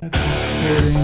That's comparing.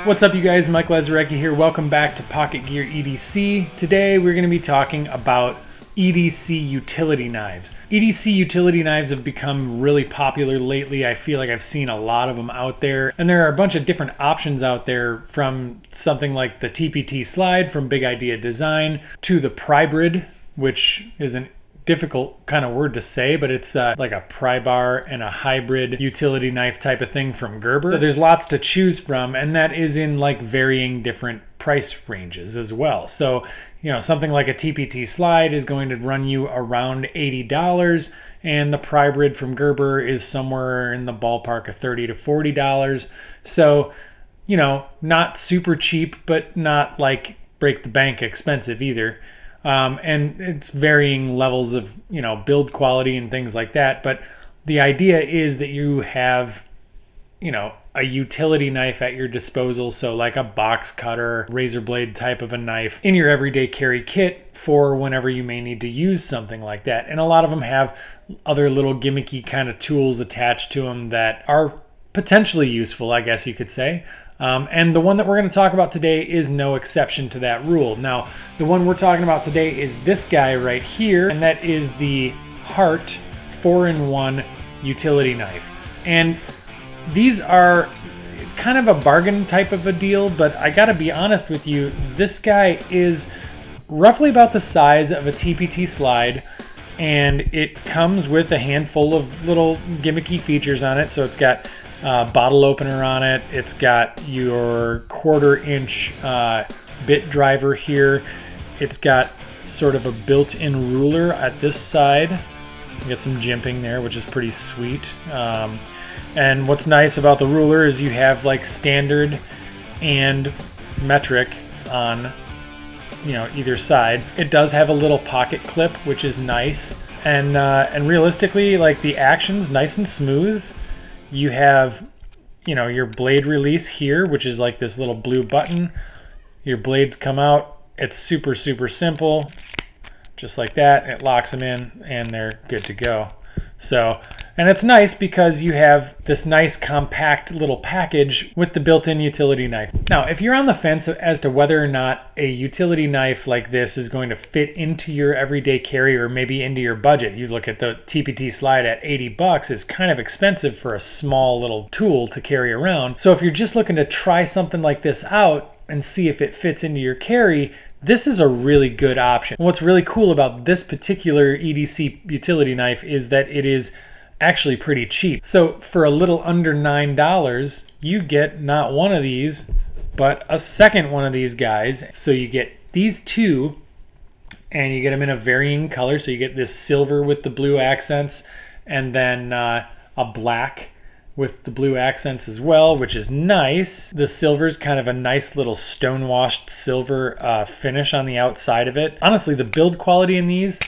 What's up, you guys? Mike Lazarecki here. Welcome back to Pocket Gear EDC. Today we're going to be talking about EDC utility knives. EDC utility knives have become really popular lately. I feel like I've seen a lot of them out there, and there are a bunch of different options out there, from something like the TPT slide from Big Idea Design to the Prybrid, which is an difficult kind of word to say, but it's like a pry bar and a hybrid utility knife type of thing from Gerber. So there's lots to choose from, and that is in like varying different price ranges as well. So, you know, something like a TPT slide is going to run you around $80, and the Prybrid from Gerber is somewhere in the ballpark of $30 to $40. So, you know, not super cheap, but not like break the bank expensive either. And it's varying levels of, you know, build quality and things like that. But the idea is that you have, you know, a utility knife at your disposal. So like a box cutter, razor blade type of a knife in your everyday carry kit for whenever you may need to use something like that. And a lot of them have other little gimmicky kind of tools attached to them that are potentially useful, I guess you could say. And the one that we're going to talk about today is no exception to that rule. Now, the one we're talking about today is this guy right here, and that is the Hart 4-in-1 utility knife. And these are kind of a bargain type of a deal, but I got to be honest with you, this guy is roughly about the size of a TPT slide, and it comes with a handful of little gimmicky features on it. So it's got bottle opener on it. It's got your 1/4-inch bit driver here. It's got sort of a built-in ruler at this side. You get some jimping there, which is pretty sweet. And what's nice about the ruler is you have like standard and metric on, you know, either side. It does have a little pocket clip, which is nice. And realistically, like, the action's nice and smooth. You have, you know, your blade release here, which is like this little blue button. Your blades come out. It's super, super simple. Just like that. It locks them in and they're good to go. So, and it's nice because you have this nice compact little package with the built-in utility knife. Now, if you're on the fence as to whether or not a utility knife like this is going to fit into your everyday carry or maybe into your budget, you look at the TPT slide at $80. It's kind of expensive for a small little tool to carry around. So if you're just looking to try something like this out and see if it fits into your carry, this is a really good option. What's really cool about this particular EDC utility knife is that it is actually pretty cheap. So for a little under $9, you get not one of these, but a second one of these guys. So you get these two, and you get them in a varying color. So you get this silver with the blue accents, and then a black with the blue accents as well, which is nice. The silver is kind of a nice little stone-washed silver finish on the outside of it. Honestly, the build quality in these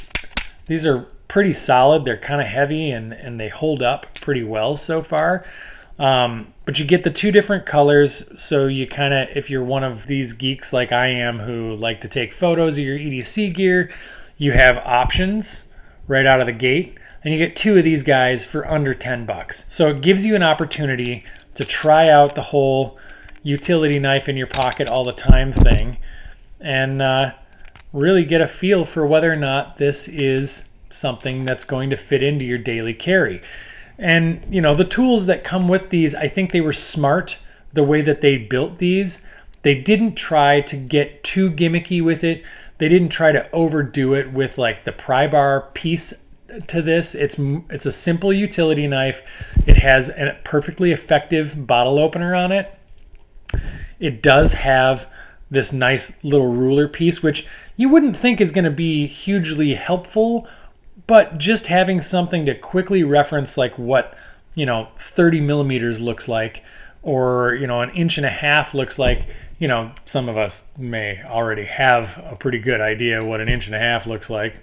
are pretty solid. They're kind of heavy and they hold up pretty well so far. But you get the two different colors, so you kind of, if you're one of these geeks like I am who like to take photos of your EDC gear, you have options right out of the gate. And you get two of these guys for under $10. So it gives you an opportunity to try out the whole utility knife in your pocket all the time thing, and really get a feel for whether or not this is something that's going to fit into your daily carry. And, you know, the tools that come with these, I think they were smart the way that they built these. They didn't try to get too gimmicky with it. They didn't try to overdo it with like the pry bar piece to this. It's a simple utility knife. It has a perfectly effective bottle opener on it. It does have this nice little ruler piece, which you wouldn't think is going to be hugely helpful, but just having something to quickly reference like what, you know, 30 millimeters looks like, or, you know, 1.5 inches looks like. You know, some of us may already have a pretty good idea what 1.5 inches looks like.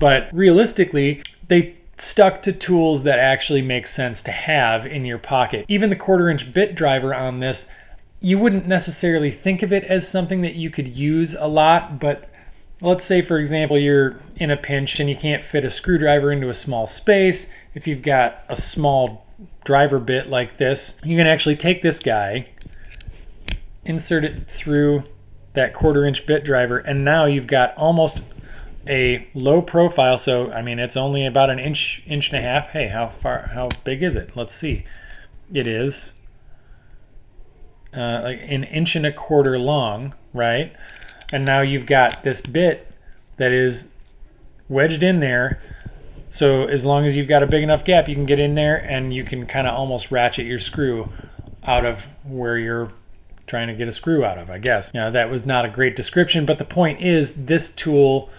But realistically, they stuck to tools that actually make sense to have in your pocket. Even the 1/4-inch bit driver on this, you wouldn't necessarily think of it as something that you could use a lot, but Let's say, for example, you're in a pinch and you can't fit a screwdriver into a small space. If you've got a small driver bit like this, you can actually take this guy, insert it through that 1/4-inch bit driver, and now you've got almost a low profile. So I mean, it's only about an inch and a half. Hey, how big is it? Let's see. It is like an 1.25 inches long, right? And now you've got this bit that is wedged in there. So as long as you've got a big enough gap, you can get in there and you can kind of almost ratchet your screw out of where you're trying to get a screw out of, I guess. Now, that was not a great description, but the point is this tool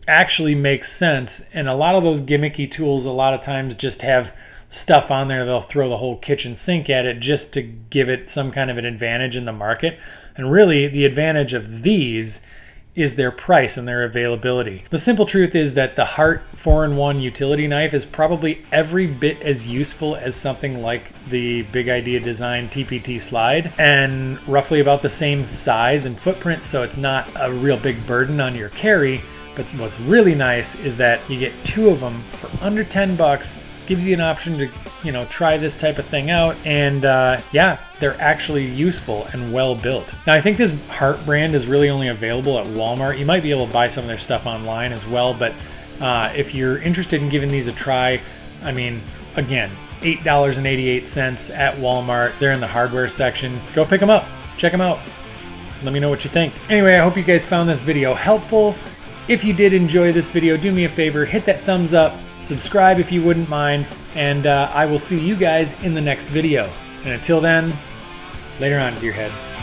actually makes sense. And a lot of those gimmicky tools a lot of times just have stuff on there. They'll throw the whole kitchen sink at it just to give it some kind of an advantage in the market. And really, the advantage of these is their price and their availability. The simple truth is that the Hart 4-in-1 utility knife is probably every bit as useful as something like the Big Idea Design TPT slide, and roughly about the same size and footprint, so it's not a real big burden on your carry. But what's really nice is that you get 2 of them for under 10 bucks. Gives you an option to, you know, try this type of thing out, and yeah, they're actually useful and well built. Now, I think this Hart brand is really only available at Walmart. You might be able to buy some of their stuff online as well, but if you're interested in giving these a try, I mean, again, $8.88 at Walmart. They're in the hardware section. Go pick them up, check them out. Let me know what you think. Anyway, I hope you guys found this video helpful. If you did enjoy this video, do me a favor, hit that thumbs up, subscribe if you wouldn't mind, and I will see you guys in the next video. And until then, later on, gearheads.